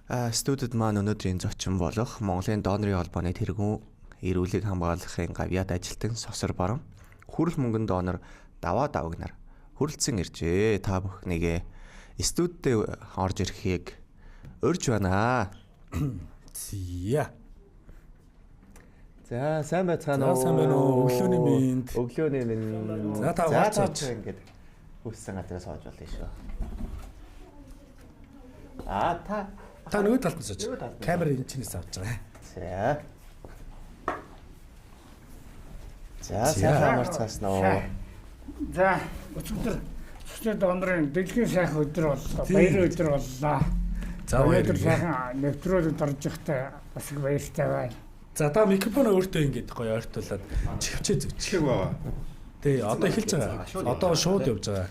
Студид маань өнөөдрийн зочин болох Монголын донорын холбооны тэргүүн эрүүлэг хамгаалахын гавьяат ажилтан Сосор Баруун хүрэл мөнгөн донор Даваа Давагнаар хүрэлцэн иржээ. Та бүхнийгээ студидд орж ирэхийг урьж байна. Зя. За сайн байцгаана уу? Сайн байна уу? Өглөөний минь. Өглөөний минь. За та уучаач ингэж хүссэн газраас сууж болно шүү. Та нөгөө талд нь сууж. Камер энэ чинээс авч байгаа. За сайхан амарцгаасан уу? За өчигдөр Сосор донорын дэлхийн сайхан өдөр боллоо. Баярын өдөр боллоо. За өнөөдөр сайхан нэвтрүүлэгт орж ихтэй бас их баяртай байна. За та микрофон өөртөө ингэж гоё ойртуулад чивчээ зүгчих байгаа. Тий, одоо эхэлж байгаа. Одоо шууд явж байгаа.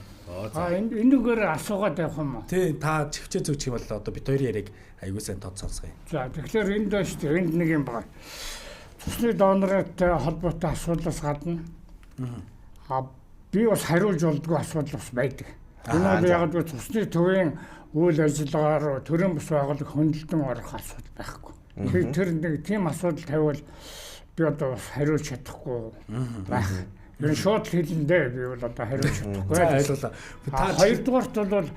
Энэ нүгээр асуугаад явах юм уу? Тий, та чивчээ зүгчих юм бол одоо бид хоёр яриг аягүй сайн тод сонсгоё. За тэгэхээр энд байна шүү дээ. Энд нэг юм байна. Сосор донортой холбоотой асуудлаас гадна би бас хариулж болдгоо асуудал бас байдаг. Энэ бол яг л цусны төвийн үйл ажиллагаагаар төрийн бус байгууллага хөндлөлтөн орох асуудал байхгүй. Тэр нэг тийм асуудал тавиул би одоо бас хариулж чадахгүй байх. Энэ шууд хэлэндээ би бол одоо хариулж чадахгүй. За ойлголоо. Та хоёрдугаарт бол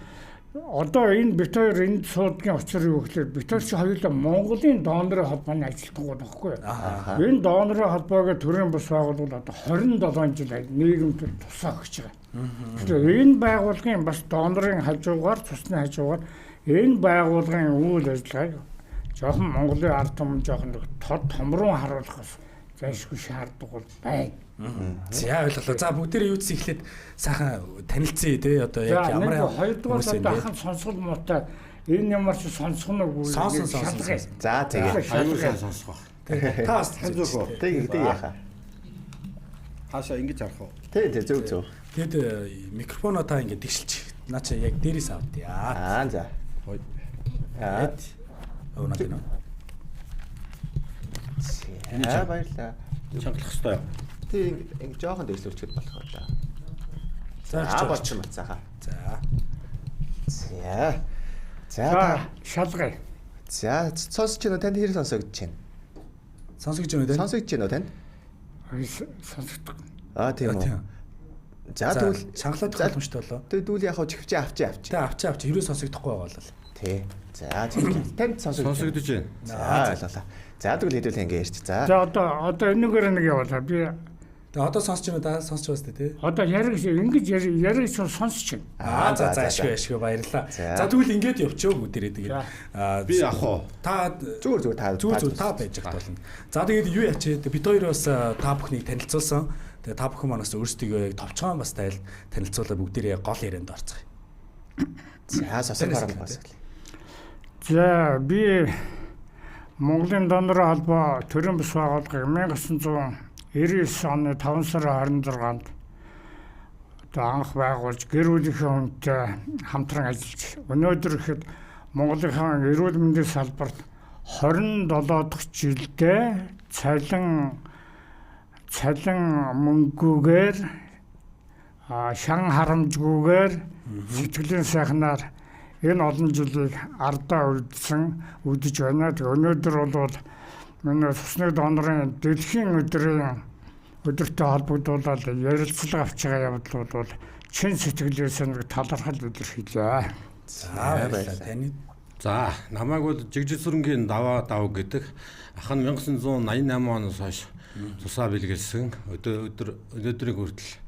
одоо энэ бит хоёр энд суудгийн учир юу гэхээр бит хоёр чи хоёулаа Монголын донорын холбооны ажилтнууд байхгүй юу? Энэ донорын холбоог төрийн бус байгууллага одоо 27 жил нийгэмд тусаа өгч байгаа. Тэгэхээр энэ байгууллагын бас донорын хажуугаар цусны хажуугаар энэ байгууллагын үйл ажиллагааг жоохон Монголын ард түмэн жоохон тод томруу харуулах бас зайлшгүй шаардлага бол байна. За ойлголоо. За бүгдээрээ юуц ихлээд сайхан танилцъя те одоо яг ямар хоёрдугаар одоо ахын сонсгол муутай энэ ямар ч сонсгоно үгүй. Сонсон. За тэгээ. Аюул сайн сонсох баг. Та бас Зүг. Тэг яхаа. Хаашаа ингэж харах уу? Тэг зөв. Тэгэд микрофоноо та ингэ тэгшилч. Наа чи яг дээрээс авдъя. За. Хой. Өнөөдөр нөө. Баярлаа. Чангалах хэвээр. Тэг ингэ жоохон дэвслүүлчихэд болох уу? За болчих юм цаахаа. За. За шалгая. За сонсож байна уу? Танд хэрэг сонсогдож байна? Сонсогдож байна уу? Сонсогдож байна уу танд? Сонсогдох. Тийм үү. За тэгвэл шангалаад боломжтой болоо. Тэгвэл яг хаа чивчээ авчи. Тэ авчи хэрвээ сонсогдохгүй байгаа бол. Тий. За тэгвэл танд Сонсогдож байна. За ойлголоо. За тэгвэл хэдүүл ингэ ярьч. За Одоо энэгээр нэг явуулаа. Би одоо сонсож байна да сонсож байна тий. одоо ингэж яриг сонсож байна. За ашгүй баярлаа. За тэгвэл ингэж явчихөө бүгдээрээ тэгээд би авах уу? Та зүгээр та байж байгаа болно. За тэгээд юу ячээ бид хоёр бас та бүхнийг танилцуулсан. Тэгээд та бүхэн манаас өөрсдийгөө товчхон бас танилцуулаад бүгдээрээ гол ярианд орцгоё. За Сосор Баруун бас. За би Монголын донорын холбоо төрийн бус байгууллагыг 1999 оны 5 сарын 26-нд одоо анх байгуулж гэр бүлийнхээ хүнтэй хамтран ажиллаж өнөөдөр ихэд Монголынхаа эрүүл мэндийн салбарт 27 дахь жилдээ цалин мөнгөгээр шан харамжгүйгээр сэтгэлийн сайхнаар энэ олон жилийг ардаа үдэж байна. Тэг өнөөдөр бол манай Сосор донорын дэлхийн өдөртөө холбогдуулаад ярилцлага авч байгаа явдал бол чин сэтгэлээс нэг талархал илэрхийлээ. За баярлалаа таны. За намайг бол Жигжил сүрэнгийн Даваа Даваг гэдэг ах нь 1988 оноос хойш тусаа бэлгэлсэн өнөөдрийг хүртэл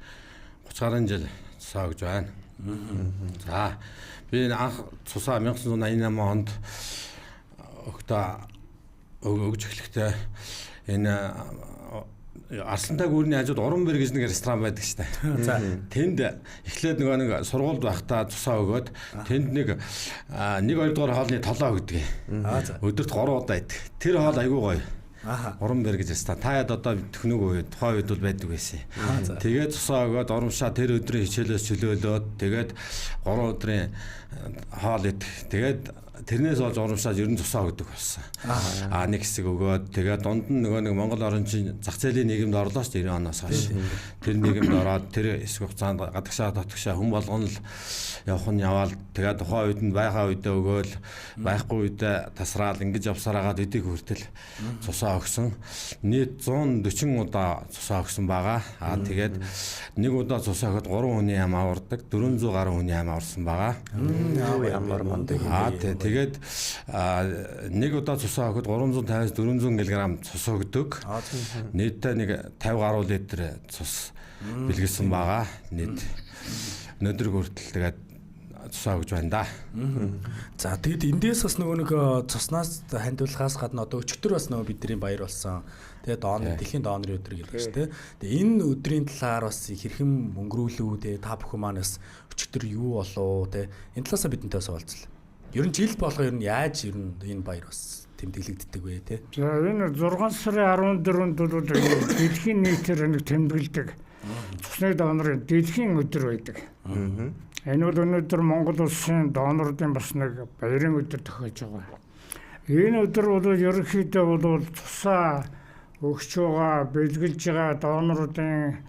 30 гаруй жил тусаа өгж байна. За би анх тусаа 1988 онд өгж эхлэхдээ энэ Арслантай гүүрний хажууд Уранбэр гэж нэг ресторан байдаг шүү дээ. За тэнд эхлээд нэг сургуульд байхдаа тусаа өгөөд тэнд нэг 2 дугаар хоолны толоо өгдөг. Өдөрт 3 удаа идэг. Тэр хоол айгүй гоё. Уранбэр гэж ресторан. Та яд одоо төхнөг үе тухайн үед бол байдаг байсан. Тэгээд тусаа өгөөд урамшаа тэр өдрийн хичээлээс чөлөөлөөд тэгээд 3 өдрийн хоол идэг. Тэгээд тэрнээс олж урамшаад ер нь тусаа өгдөг болсон. Нэг хэсэг өгөөд тэгээд дунд нь нөгөө нэг Монгол орончийн зах зээлийн нийгэмд орлоо ч 90 оноос хойш. Тэр нийгэмд ороод тэр хэсэг хугацаанд гадагшаа дотгошаа хүн болгоно л явах нь яваал тэгээд тухайн үед нь байхаа үедээ өгөөл байхгүй үедээ тасраал ингэж явсараагаад эдийг хүртэл цусаа өгсөн. Нийт 140 удаа цусаа өгсөн байгаа. Тэгээд нэг удаа цусаа өгöd 3 хүний ам авардаг, 400 гаруй хүний ам аварсан байгаа. Ямар мондөг. Тэгээд нэг удаа цусаа өгöd 350-400 мг цус өгдөг. Нийтдээ нэг 50 гаруй литр цус бэлгэлсэн байгаа. Нийт өнөөдөр хүртэл тэгээд цусаа өгж байна да. За тэгэд эндээс бас нөгөө нэг цуснаас хандуулахаас гадна одоо өчигдөр бас нөгөө бидний баяр болсон. Тэгээд дэлхийн донорын өдөр гэлээ шүү дээ. Тэгээд энэ өдрийн талаар бас хэрхэн өнгөрүүлүү те та бүхэн манаас өчигдөр юу болов те энэ талаасаа бидэнтэй бас уулзлаа. Ер нь жил болгоо ер нь яаж ер нь энэ баяр бас тэмдэглэгддэг вэ те. За энэ 6 сарын 14-нд бол дэлхийн нийтээр нэг тэмдэглэдэг цусны донорын дэлхийн өдөр байдаг. Энэ бол өнөөдөр Монгол улсын доноруудын бас нэг баярын өдөр тохиож байгаа. Энэ өдөр бол ерөнхийдөө бол цусаа өгч байгаа, бэлгэлж байгаа доноруудын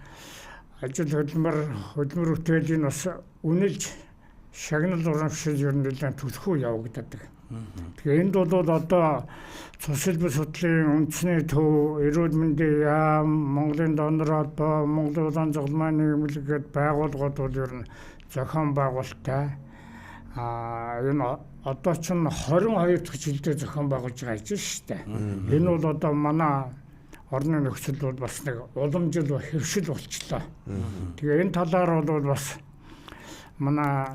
ажил хөдөлмөр бүтээлийн бас үнэлж шагнал урамшил ер нь нэлээд түлхүү явагддаг. Тэгэхээр энд бол одоо цус хэлбэр судлалын үндэсний төв, эрүүл мэндийн яам, Монголын донор холбоо, Монголын улаан цуглааны нийгэмлэгэд байгууллагууд бол ер нь зохион байгуулалттай. Энэ одоо ч 22 дахь жилдээ зохион байгуулж байгаа шүү дээ. Энэ бол одоо манай орны нөхцөл бол бас нэг уламжил хэвшил болчлоо. Тэгээ энэ талаар бол бас манай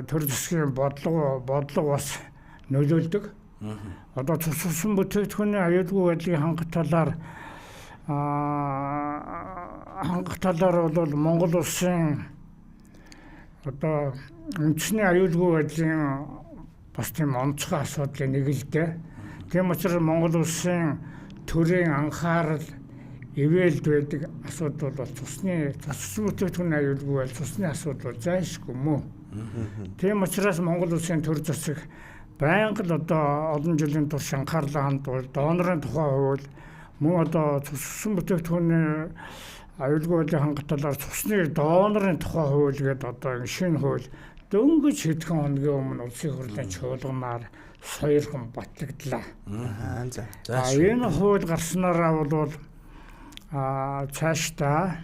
төр засгийн бодлого бас нөлөөлдөг. Одоо цусан бүтээгдэхүүний аюулгүй байдлын хангах талаар бол Монгол улсын одоо үндэсний аюулгүй байдлын бас тийм онцгой асуудлын нэг л дээ. Тийм учраас Монгол улсын төрийн анхаарал ивэлд байдаг асуудал бол цусны бүтээгдэхүүний аюулгүй байдал, цусны асуудал зайлшгүй мөн. Тийм учраас Монгол улсын төр засаг байнга л одоо олон жилийн турш анхаарлаа хандуул донорын тухай хууль мөн одоо цусан бүтээгдэхүүний аюулгүй байдлын хангах талаар цусны донорын тухай хууль гэдэг одоо шинэ хууль дөнгөж хэдхэн хоногийн өмнө улсын хурлын чуулганаар соёрхон батлагдлаа. Энэ хууль гарснараа бол цаашдаа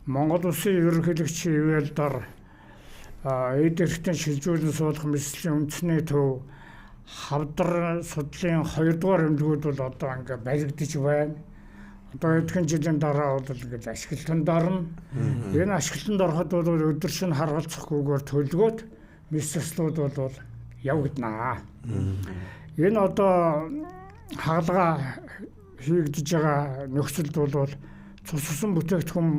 Монгол улсын ерөнхийлөгчийн ивэл дор эд эрхтэн шилжүүлэн суулгах мэтлэлийн үндэсний төв хавдар судлалын 2 дугаар эмнэлгүүд бол одоо ингээ баригдаж байна. Одоо эдгээр жилийн дараа бол ингээд ашиглалтанд орно. Энэ ашиглалтанд ороход бол өдөр шөнө харгалзахгүйгээр төлгөөд мэслэлүүд бол явагдана. Энэ одоо хаалга хийгдэж байгаа нөхцөлд бол цусан бүтээгдэхүүн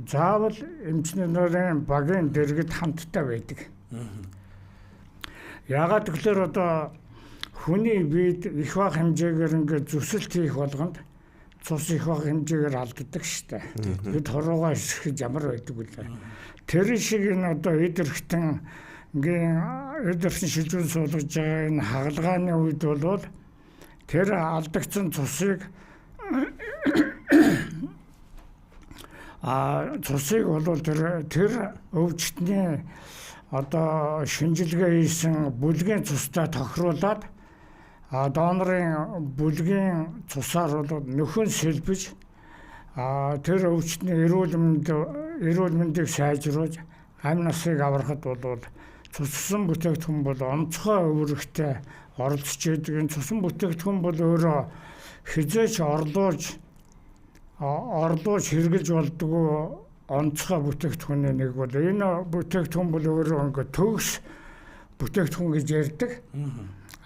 заавал эмчнэрийн багийн дэргэд хамттай байдаг. Яагаад гэвэл одоо хүний биед их бага хэмжээгээр ингээд зүсэлт хийх болгонд цус их бага хэмжээгээр алддаг штэ. Бид хоруугаа эсрэхэж ямар байдаг вэ? Тэр шиг энэ одоо эд эрхтэн шилжүүн суулгаж байгаа энэ хагалгааны үед бол тэр алдагдсан цусыг цусыг бол тэр өвчтний одоо шинжилгээ хийсэн бүлгийн цустай тохируулаад донорын бүлгийн цусаар бол нөхөн сэлбэж тэр өвчтний эрүүл мэндийг сайжруулж амь насыг аврахад бол цусан бүтээгдэхүүн бол онцгой өвөрөгтэй оролцож идэг. Энэ цусан бүтээгдэхүүн бол өөрөө хизээч орлуулж хэрэгжилж болдгоо онцгой бүтээгдэхүүний нэг бол энэ бүтээгдэхүүн бол өөрөө ингээд төгс бүтээгдэхүүн гэж ярьдаг.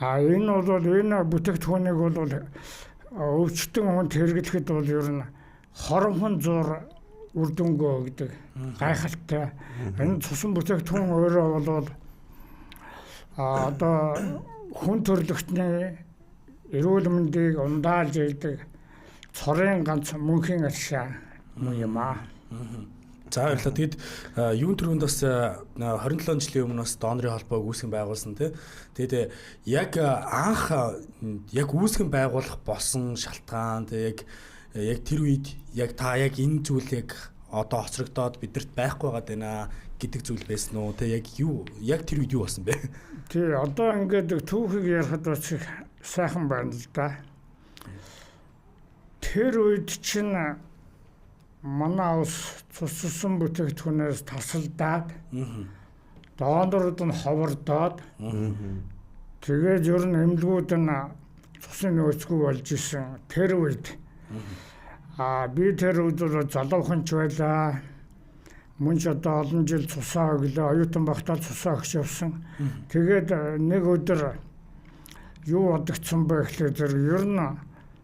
Энэ бол энэ бүтээгдэхүүнийг бол өвчтөн хүнд хэрэглэхэд бол ер нь хоромхон зур үр дүнгөө гэдэг гайхалтай. Энэ цусан бүтээгдэхүүн өөрөө бол одоо хүн төрөлхтний эрүүл мэндийг ундаалж идэг цорын ганц мөнхийн аршаа юм аа. За баярлалаа. Тэгэд юун төрөнд бас 27 жилийн өмнө бас донорын холбоог үүсгэн байгуулсан тий. Тэгэд яг анх яг үүсгэн байгуулах болсон шалтгаан тий яг тэр үед яг та яг энэ зүйлийг одоо хоцрогдоод бидэрт байхгүй байгаад байна гэдэг зүйл байсан уу? Тэ яг тэр үед юу болсон бэ? Тий одоо ингээд түүхийг ярихад бас сайхан байна л да. Тэр үед чинь манай ус цуссан бүтээгдэхүүнээс тасалдаад донорууд нь ховордоод тэгээд ер нь эмнэлгүүд нь цусны нөөцгүй болж исэн тэр үед би тэр үед залууханч байлаа. Мөн ч одоо олон жил цусаа өглөө оюутан багтаа цусаа өгч явсан. Тэгээд нэг өдөр юу бодогдсон бэ гэхлээр ер нь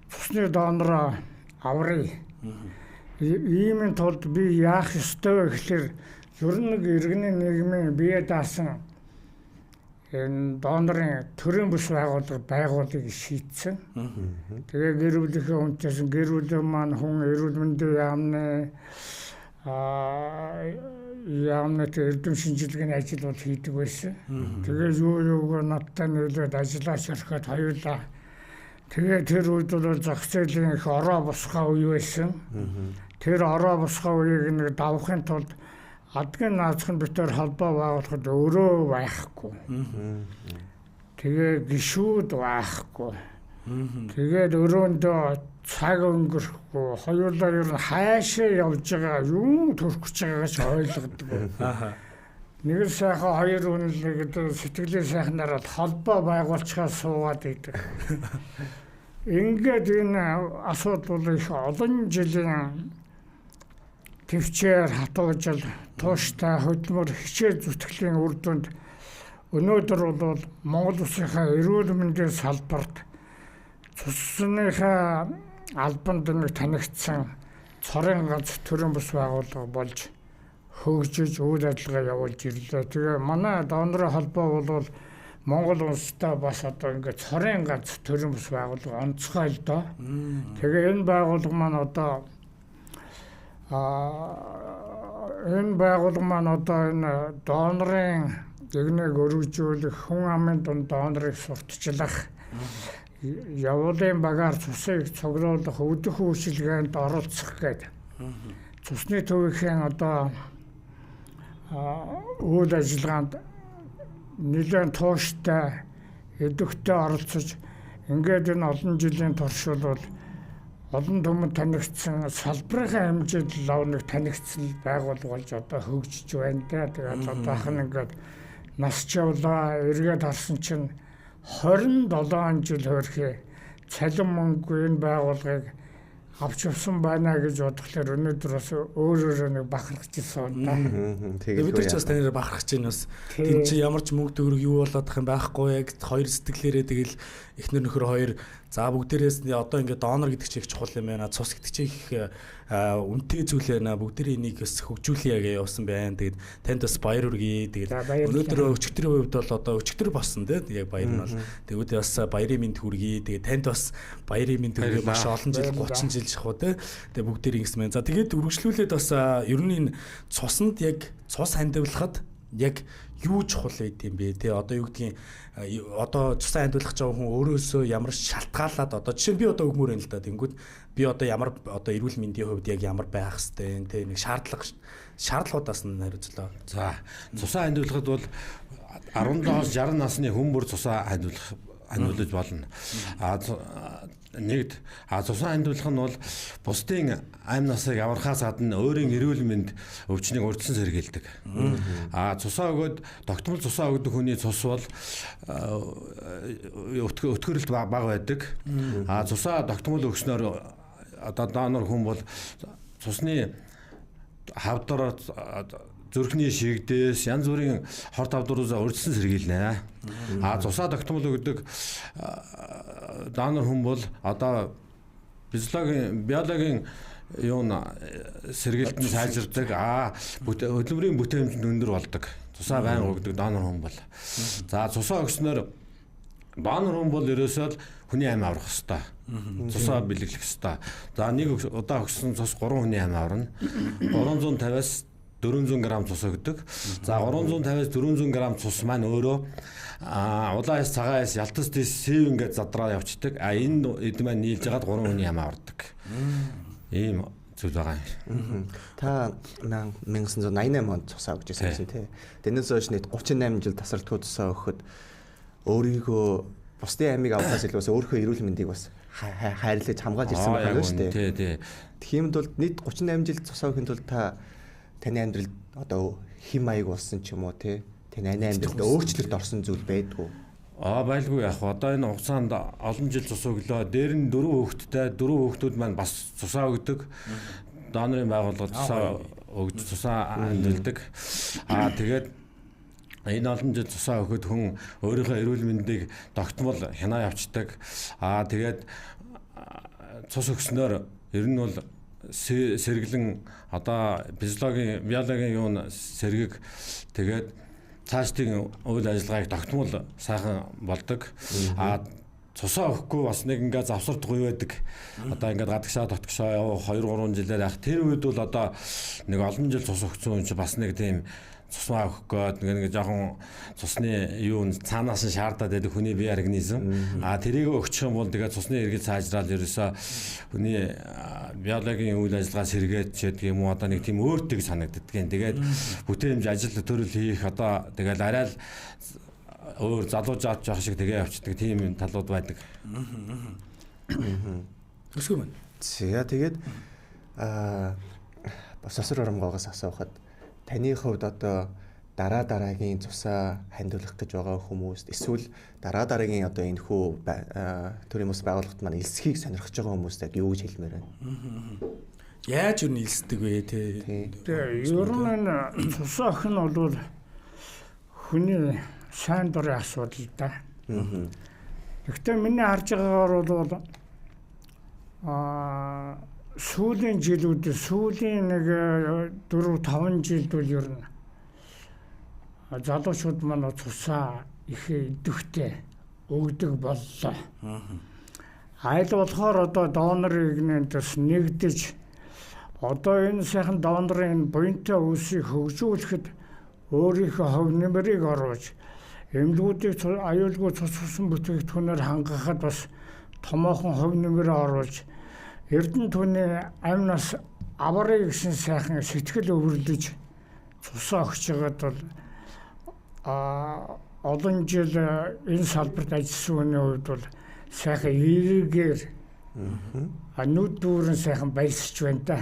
цусны донороо аврыг ийм тулд би яах ёстой вэ гэхлээр ер нь нэг иргэний нийгмийн бие даасан энэ донорын төрийн бүс байгууллагыг шийдсэн. Тэгээ гэр бүлийнхээ хүнтэйсэн гэр бүлийн маань хүн эрүүл мэндийн яамны эрдэм шинжилгээний ажил бол хийдэг байсан. Тэгээ юу надтай нийлээд ажиллаж ороход хоёулаа. Тэгээ тэр үед бол зах зээлийн их ороо босгоо үе байсан. Тэр ороо босгоо үеийг нэг давахын тулд адгийн наацхан битээр холбоо байгуулахад өөрөө байхгүй. Тэгээ гişүүд байхгүй. Тэгээд өрөөндөө цаг өнгөрөхгүй хоёулаа ер нь хаашаа явж байгаа юм төрөх гэж байгаач ойлгодог. Нэг л сайхан хоёр үнэлгээд сэтгэлийн сайхнаар холбоо байгуулчихаа суугаад идэг. Ингээд энэ асуудал их олон жилийн төвчээр хатуужил тууштай хөдөлмөр хичээл зүтгэлийн үр дүнд өнөөдөр бол Монгол улсынхаа эрүүл мэндийн салбарт цусныхаа албанд нэг танигдсан цорын ганц төрийн бүс байгууллага болж хөгжиж үйл ажиллагаа явуулж ирлээ. Тэгээ манай донорын холбоо бол Монгол улстай бас одоо ингээд цорын ганц төрийн бүс байгууллага онцгой л доо. Тэгээ энэ байгууллага маань одоо энэ донорын ягныг өргөжүүлэх хүн амын дунд донорыг сурталчлах явуулын багаар цусыг цуглуулах өдөх үйлчилгээнд оролцох гэдэг. Цусны төвийн одоо үйл ажиллагаанд нэлээд тууштай өдөгтэй оролцож ингээд энэ олон жилийн турш бол олон түмэнд танигдсан салбарынхаа хэмжээнд лав нэг танигдсан байгууллага болж одоо хөгжиж байна да. Тэгээд одоо хан ингээд нас жавлаа эргээд харсан чинь 27 жил хөрхий цалин мөнгө энэ байгууллагыг авч явсан байна гэж бодглохлоор өнөөдөр бас өөрөөрөө нэг бахархаж ирсэн да. Тэгээд бид ч бас танаар бахархаж байна бас. Тин чи ямар ч мөнгө төгрөг юу болоод ах юм байхгүй яг хоёр сэтгэлээрээ тэгэл эхнэр нөхөр хоёр за бүгдээрээс одоо ингээд донор гэдэг чинь их чухал юм байна. Цус гэдэг чинь их үнэтэй зүйл байна. Бүгдээрээ энийг бас хөгжүүлье гэж явсан байна. Тэгээд танд бас баяр хүргэе. Тэгээд өнөөдөр өчигдрийн хувьд бол одоо өчигдөр болсон тийм яг баяр нь бол. Тэгээд бас баярын мэнд хүргэе. Тэгээд танд бас баярын мэнд хүргэе. Маш олон жил 30 жил шахуу тийм. Тэгээд бүгдээрээ ингэсэн байна. За тэгээд үргэлжлүүлээд бас ер нь энэ цуснд яг цус хандивлахад яг юу чухал байд юм бэ те одоо юу гэдгийг одоо цусаа хандуулах жаа хүн өөрөөсөө ямар шалтгаалаад одоо жишээ нь би одоо өгмөр юм л да тэнгүүд би одоо ямар одоо эрүүл мэндийн хувьд яг ямар байх хэвтэй те нэг шаардлагуудаас нь хариуцлаа. За цусаа хандуулахад бол 17-60 насны хүн бүр цусаа хандуулж болно. Нэгд цусаа хандуулах нь бол бусдын амь насыг аврахаас гадна өөрийн эрүүл мэнд өвчнийг урьдчилан сэргийлдэг. Цусаа өгөөд тогтмол цусаа өгдөг хүний цус бол өтгөрөлт бага байдаг. Цусаа тогтмол өгснөөр одоо донор хүн бол цусны хавдар зүрхний шигдээс янз бүрийн хор тавдруудаа урьдчилан сэргийлнэ. Цусаа тогтмол өгдөг донор хүн бол одоо биологийн юу сэргийлтэн сайжирдаг. Хөдөлмөрийн бүтээмжинд өндөр болдог. Цусаа байн өгдөг донор хүн бол. За цусаа өгснөөр донор хүн бол ерөөсөө хүний амь аврах хэвээр. Цусаа бэлэглэх хэвээр. За нэг удаа өгсөн цус 3 хүний амь аварна. 350-аас 400 г цус өгдөг. За 350-аас 400 г цус маань өөрөө улаан эс, цагаан эс, ялтас дэс, сэв ингээд задраа явцдаг. Энэ эд маань нийлж хагаад 3 хүний ямаа ордог. Ийм зүйл байгаа юм. Та 1988 онд цусаа өгч байсан тийм. Тэрнээс хойш нийт 38 жил тасралтгүй цусаа өгөхөд өөрийгөө бусдын аймыг авахаас илүүс өөрийнхөө эрүүл мэндийг бас хайрлаж хамгаалж ирсэн байна шүү дээ. Тий. Тиймд бол нийт 38 жил цусаа өгөхийн тулд таны амьдралд одоо хэм маяг болсон ч юм уу тий. Таны амьдралд өөрчлөлт орсон зүйл байдгүй. Байлгүй яг. Одоо энэ хугацаанд олон жил цус өглөө. Дээр нь 4 хүүхдүүд маань бас цусаа өгдөг. Донорын байгууллага цусаа өгж цусаа амжилтдаг. Тэгээд энэ олон жил цусаа өгөхөд хүн өөрийнхөө эрүүл мэндийг тогтмол хянаа явцдаг. Тэгээд цус өгснөөр ер нь бол сэргэлэн одоо биологийн юун сэргийг тэгээд цаашдын үйл ажиллагааг тогтмол сайхан болдог. Цусаа өгөхгүй бас нэг ингээд завсар тугуй байдаг. Одоо ингээд гадагшаа дотгошоо 2-3 жилээр ах тэр үед бол одоо нэг олон жил цус өгсөн юм чи бас нэг тийм цусмаа өгөх гээд нэг жоохон цусны юу цаанаас нь шаардаад байдаг хүний бие организм. Тэрийг өгчих юм бол тэгээд цусны эргэл сайжраад ерөөсөө хүний биологийн үйл ажиллагаа сэргээд ч гэдэг юм уу одоо нэг тийм өөртөг санагддаг. Тэгээд бүтээмж ажил төрөл хийх одоо тэгээд арай л өөр залуужаад жоох шиг тэгээ явцдаг тийм талууд байдаг. Өсгөө мэн. Тэгээд бососор оромгоогоос асуухад таны хувьд одоо дараагийн цусаа хандуулах гэж байгаа хүмүүст эсвэл дараагийн одоо энэ хүү төрийн бас байгууллагт маань элсхийг сонирхож байгаа хүмүүст яг юу гэж хэлмээр байна? Яаж юу нэлсдэг вэ те? Ер нь цусаа охин бол хүний сайн дурын асуудал да. Гэхдээ миний харж байгаагаар бол сүүлийн жилүүд сүүлийн нэг 4-5 жилд бол ер нь залуучууд маань цусаа их идэвхтэй өгдөг боллоо. Айл болохоор одоо донорыг нэгдэж одоо энэ сайхан донорын буянтай үсийг хөгжүүлэхэд өөрийнхөө хөв нэмрийг оруулж эмгэгүүдийг аюулгүй цус бүтээгдэхүүнээр хангахад бас томоохон хөв нэмрээ оруулж Эрдэнэ түүний амнаас аварыг гэсэн сайхан сэтгэл өвөрлөж цусаа өгч байгаад бол олон жил энэ салбарт ажилласан хүний хувьд бол сайхан эргээр нүд дүүрэн сайхан баясч байна да.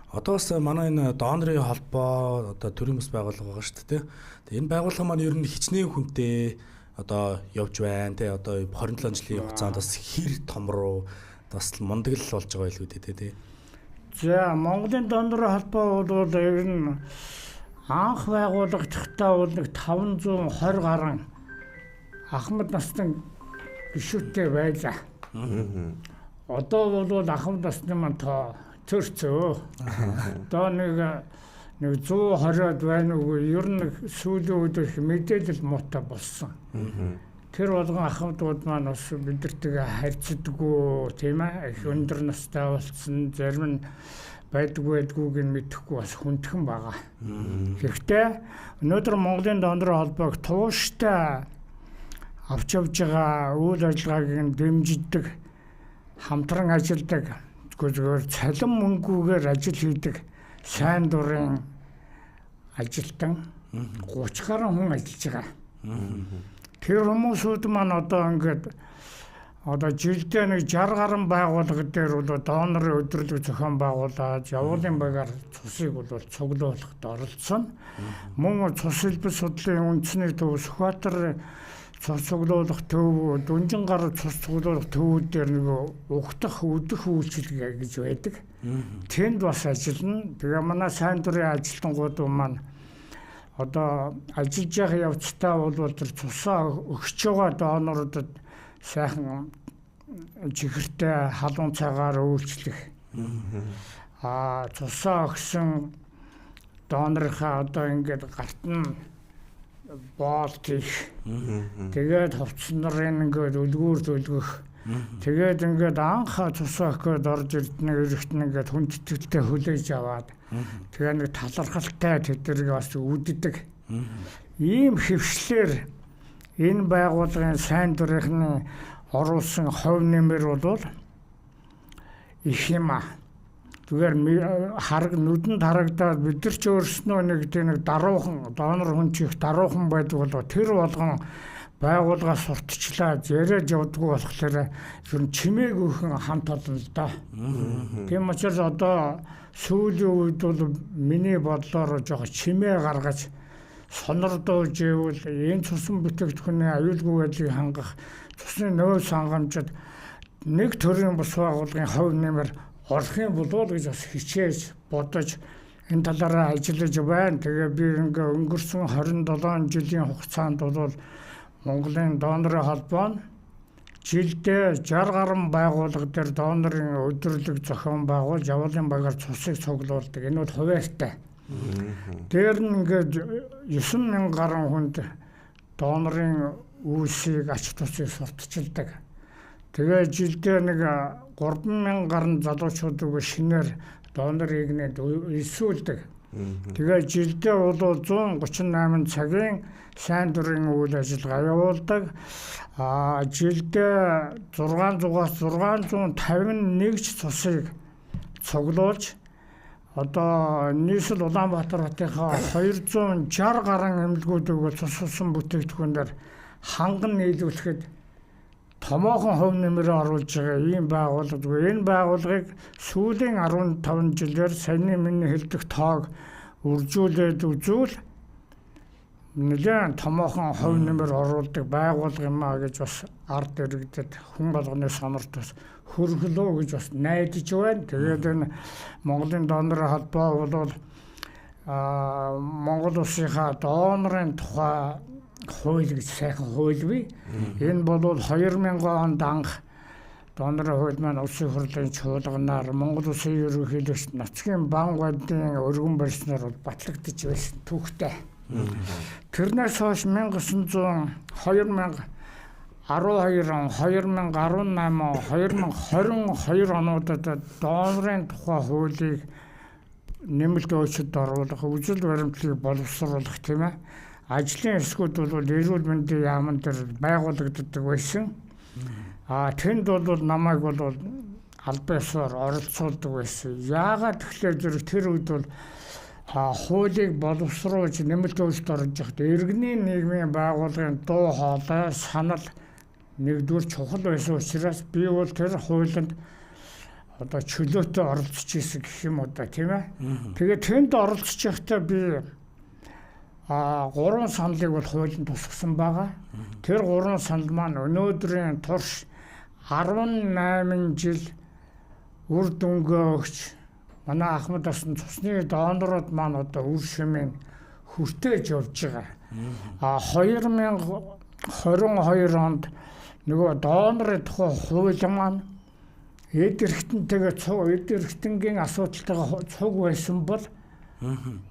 Одоо бас манай энэ донорын холбоо одоо төрийн бас байгууллага байгаа шүү дээ. Тэгээ энэ байгууллага маань ер нь хичнээн хүнтэй одоо явж байна. Тэгээ одоо 27 жилийн хугацаанд бас хэр том руу бас мундаг л болж байгаа илүү дээ тий. За Монголын донорын холбоо бол ер нь анх байгуулагдахтаа бол нэг 520 гаруй ахмад насны гишүүтэй байлаа. Одоо бол ахмад насны маань төрцөө. Одоо нэг 120-д байна уу? Ер нь сүүлийн үед их мэдээлэл муутай болсон. Тэр болгон ахмадууд маань бас бидэртэйгээ харьцдаггүй тийм ээ. Их өндөр настай болсон, зарим нь байдгүйг нь мэдэхгүй бас хүндхэн байгаа. Гэхдээ өнөөдөр Монголын донорын холбоог тууштай авч явж байгаа үйл ажиллагааг дэмждэг, хамтран ажилладаг, зүгээр цалин мөнгөгээр ажил хийдэг сайн дурын ажилтан 30 гаруй хүн ажиллаж байгаа. Тэр хүмүүсүүд маань одоо ингээд жилдээ нэг 60 гаруй байгууллага дээр бол донорын өдрөлөг зохион байгуулад явуулын багаар цусыг бол цуглуулахад оролцсон. Мөн цус хэлбэр судлалын үндэсний төв Сүхбаатар цус цуглуулах төв, Дүнжин гар цус цуглуулах төвүүд дээр нэг угтах, өдөх үйлчилгээ гэж байдаг. Тэнд бас ажиллана. Тэгээ манай сайн дурын ажилтнууд маань одоо ажиллаж байгаа явцдаа бол тэр цусаа өгч байгаа доноруудад сайхан чихэртэй халуун цагаар үйлчлэх. Цусаа өгсөн донорынхаа одоо ингээд гарт нь боолт их. Тэгээд хувцсан нарын ингээд үлгүүр. Тэгээд ингээд анх цусаа өгөхөд орж ирднэ эрэгт нь ингээд хүндэтгэлтэй хүлээж аваад Тэгээ нэг талархалтай тэднийг бас үддэг. Ийм хөвшлэр энэ байгууллагын сайн дурынхны оруулсан хувь нэмэр бол их юм аа. Тэгэхээр хараг нүдэнд харагдаад бид нар ч өөрснөө нэг даруухан донор хүн чих даруухан байдаг бол тэр болгон байгууллагаас сурталчлаад яриад явдггүй болохоор ер нь чимээгүйхэн хамт олон л да. Тийм учраас одоо сүүлийн үед бол миний бодлоор жоох чимээ гаргаж сонордуулж ивэл энэ цусан бүтээгдэхүүний аюулгүй байдлыг хангах цусны нөөц хангамжид нэг төрлийн бус байгууллагын хувь нэмэр олох юм болов гэж бас хичээж бодож энэ талаараа ажиллаж байна. Тэгээ би ингээ өнгөрсөн 27 жилийн хугацаанд бол Монголын донорын холбоо нь жилдээ 60 гаруй байгууллага дээр донорын өдөрлөг зохион байгуулж явуулын багаар цусыг цуглуулдаг. Энэ бол хуваартай. Дээр нь ингээд 9,000 гаруй хүнд донорын үйлсийг ач тусыг сурталчилдаг. Тэгээ жилдээ нэг 3,000 гаруй залуучуудыг шинээр донорыг эсүүлдэг. Тэгээ жилдээ бол 138 цагийн сайн дурын үйл ажиллагаа явуулдаг. Жилдээ 600-аас 651 цусыг цуглуулж одоо нийслэл Улаанбаатар хотынхаа 260 гаруй эмнэлгүүдийг цус бүтээгдэхүүнээр ханган нийлүүлэхэд томоохон хувь нэмрээ оруулж байгаа ийм байгууллага. Энэ байгууллагыг сүүлийн 15 жилээр саяны миний хэлдэг тоог үржүүлээд үзвэл нэлээд томоохон хувь нэмэр оруулдаг байгууллага юм а гэж бас ард иргэдэд хүн болгоны сонорт бас хөргөлөө гэж бас найдаж байна. Тэгээд энэ Монголын донорын холбоо бол Монгол улсынхаа донорын тухай хууль гэж сайхан хууль бий. Энэ бол 2000 онд анх донорын хууль маань улсын хурлын чуулганаар Монгол улсын ерөнхийлөгч Нацгийн бан гудын өргөн барьснаар батлагдж байсан түүхтэй. Тэрнээс хойш 1900, 2000, 12 он, 2018, 2022 онуудад донорын тухай хуулийг нэмэлт өөрчлөлт оруулах, үзэл баримтлалыг боловсруулах тийм ээ. Ажлын хэсгүүд бол эрүүл мэндийн яамн дээр байгуулагддаг байсан. Тэнд бол намайг бол албан ёсоор оролцуулдаг байсан. Яагаад тэгэхээр тэр үед бол хуулийг боловсруулж нэмэлт өөрчлөлт оруулж явахдаа иргэний нийгмийн байгууллагын дуу хоолой санал нэгдүгээр чухал байсан учраас би бол тэр хуулинд одоо чөлөөтэй оролцож ирсэн гэх юм уу да тийм ээ. Тэгээд тэнд оролцож явахдаа би 3 саналыг бол хуулинд тусгасан байгаа. Тэр 3 санал маань өнөөдрийн турш 18 жил үр дүнгээ өгч манай Ахмад асан цусны донорууд маань одоо үр шимийн хүртээж явж байгаа. 2022 онд нөгөө донорын тухай хууль маань эд эрхтэнгийн асуудалтайгаа цуг байсан бол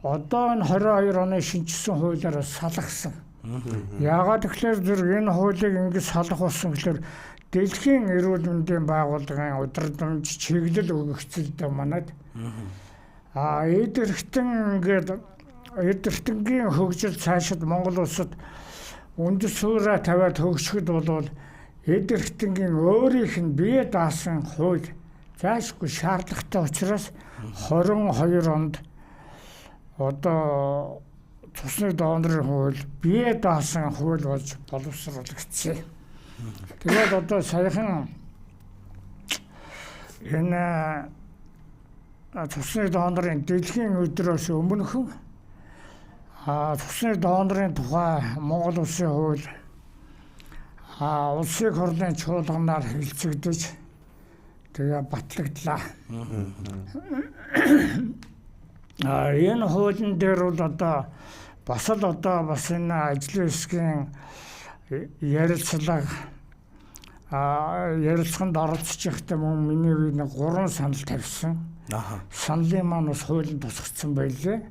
одоо энэ 22 оны шинжсэн хуулиар салгасан. Яагаад тэгэхээр энэ хуулийг ингэж салах болсон гэхээр дэлхийн эрүүл мэндийн байгууллагын удирдамж чиглэл өгөгцөлд манад эд эрхтэнгийн хөгжил цаашид Монгол улсад үндэс суурьа тавиад хөгжихэд бол эд эрхтэнгийн өөрийнх нь бие даасан хууль заашгүй шаардлагатай учраас 22 онд одоо цусны донорын хууль бие даасан хууль болж боловсруулагдсан. Тэгээд одоо саяхан энэ цусны донорын дэлхийн өдрөөс өмнөхөн цусны донорын тухай Монгол улсын хууль улсын хурлын чуулганаар хэлцэгдэж тэгээ батлагдлаа. Энэ хуулийн дээр бол одоо бас энэ ажлын хэсгийн ярилцлаганд оролцож байхдаа миний үед 3 санал тавьсан. Саналын маань бас хуулинд тусгацсан байлээ.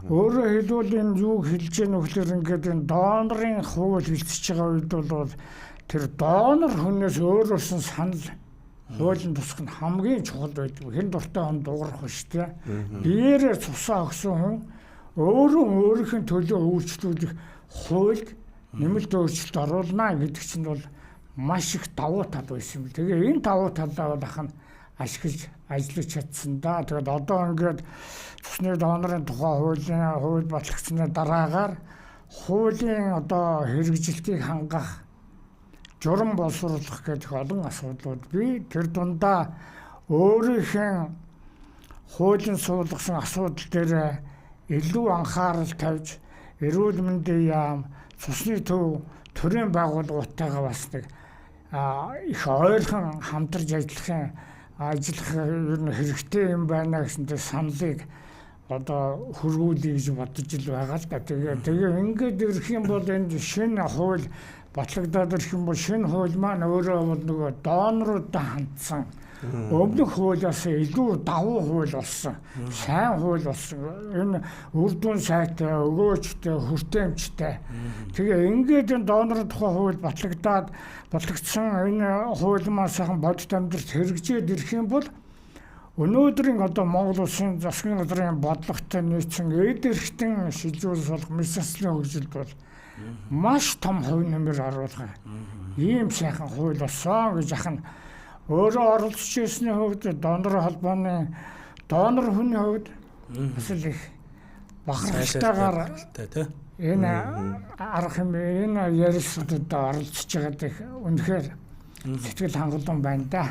Өөрөөр хэлбэл энэ юу хэлж яах вэ гэхээр энэ донорын хууль хэлцэж байгаа үед бол тэр донор хүнээс өөрөөсөн санал хуулийн тусах нь хамгийн чухал байдаг. Хэн дуртай хүн дуурах биш те. Биеэрээ цусаа өгсөн хүн өөрийнх нь төлөө үйлчлүүлэх хуульд нэмэлт өөрчлөлт оруулна гэдэг чинь бол маш их давуу тал байсан юм. Тэгээ энэ давуу талаа бол ахын ашиглаж ажиллаж чадсан да. Тэгээд одоо ингээд цусны донорын тухай хууль батлагдсаны дараагаар хуулийн одоо хэрэгжилтийг хангах, журам боловсруулах гэдэг олон асуудлууд бий. Тэр дундаа өөрийнхөө хуулийн суулгасан асуудал дээр илүү анхаарал тавьж эрүүл мэндийн яам, цусны төв, төрийн байгууллагуудтайгаа бас нэг их ойрхон хамтарч ажиллах ер нь хэрэгтэй юм байна гэсэн саналыг одоо хөргүүлээ гэж бодож ил байгаа л да. Тэгээ ингээд ирэх юм бол энэ шинэ хууль батлагдаад ирэх юм бол шинэ хууль маань өөрөө бол нөгөө доноруудад хандсан өмнөх хуулиас илүү давуу хууль болсон. Сайн хууль болсон. Энэ үр дүн сайтай, өгөөжтэй, хүртээмжтэй. Тэгээ ингээд энэ донорын тухай хууль батлагдсан энэ хууль маань сайхан бодит амьдралд хэрэгжээд ирэх юм бол өнөөдрийн одоо Монгол улсын засгийн газрын бодлоготой нийцсэн эд эрхтэн шилжүүлэх болох мэс заслын хөгжилд бол маш том хувь нэмэр оруулах ийм сайхан хууль болсон гэж ахна. Өөрөө оролцож ирсний хувьд донор холбооны донор хүний хувьд бас л их бахархалтайгаар энэ арга юм энэ ярилцлагад оролцож байгаад их үнэхээр сэтгэл хангалуун байна да.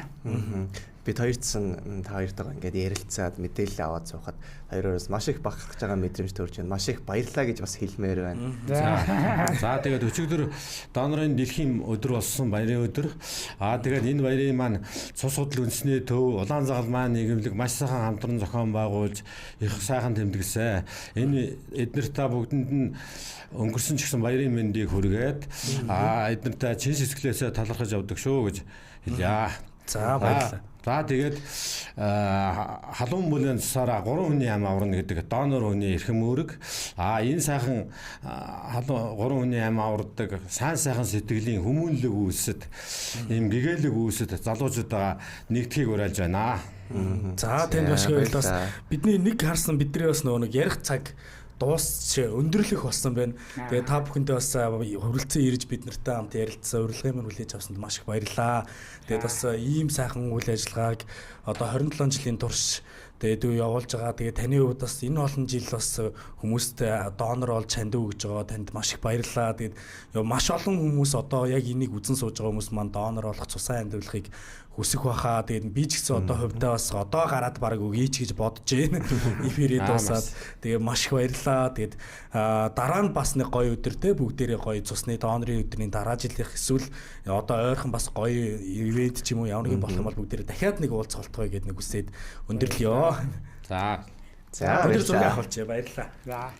Бид хоёртсан та хоёртойгоо ингээд ярилцаад мэдээлэл аваад суухад хоёроос маш их бахархаж байгаа мэдрэмж төрж байна. Маш их баярлалаа гэж бас хэлмээр байна. За тэгээд өчигдөр донорын дэлхийн өдөр болсон баярын өдөр. Тэгээд энэ баярын маань цус судал үндэсний төв улаан загал маань нийгэмлэг маш сайхан хамтран зохион байгуулж их сайхан тэмдэглэсэн. Энэ эднэр та бүгдэнд нь өнгөрсөн ч гэсэн баярын мэндийг хүргээд эднэртэй чин сэтгэлээсээ талархаж явдаг шүү гэж хэлье. За баярлалаа. За тэгээд халуун бүлээн цусаараа 3 хүний ам аварна гэдэг донор хүний эрхэм үүрэг. Энэ сайхан 3 хүний ам авардаг сайн сэтгэлийн хүмүүнлэг үүсэд ийм гэгээлэг үүсэд залуучуудаа нэгдхийг уриалж байна. За тэнд маш их баярлалаа. Бидний нэг харсан бидний бас нөгөө ярих цаг дуусч өндөрлөх болсон байна. Тэгээ та бүхэндээ бас хүрэлцэн ирж бид нартай хамт ярилцсан урилгын минь хүлээж авсанд маш их баярлалаа. Тэгээд бас ийм сайхан үйл ажиллагааг одоо 27 жилийн турш тэгээд явуулж байгаа. Тэгээд таны хувьд бас энэ олон жил бас хүмүүстээ донор болж танд өгж байгаа. Танд маш их баярлалаа. Тэгээд маш олон хүмүүс одоо яг энийг үзэн сууж байгаа хүмүүс маань донор болох цусаа амьдлахыг хүсэх баха. Тэгээд би ч гэсэн одоо хувьдаа бас одоо гараад баг өгье ч гэж бодож байна. Эфирэд басаад тэгээд маш их баярлалаа. Тэгээд дараа нь бас нэг гоё өдөр те бүгдээрээ гоё цусны донорын өдрийн дараа жилийнх эсвэл одоо ойрхон бас гоё ивент ч юм уу ямар нэгэн болох юм бол бүгдээрээ дахиад нэг уулзалтгоё гэдээ нэг үсээд өндөрлөё. За өндөр зүрх авалч баярлалаа. За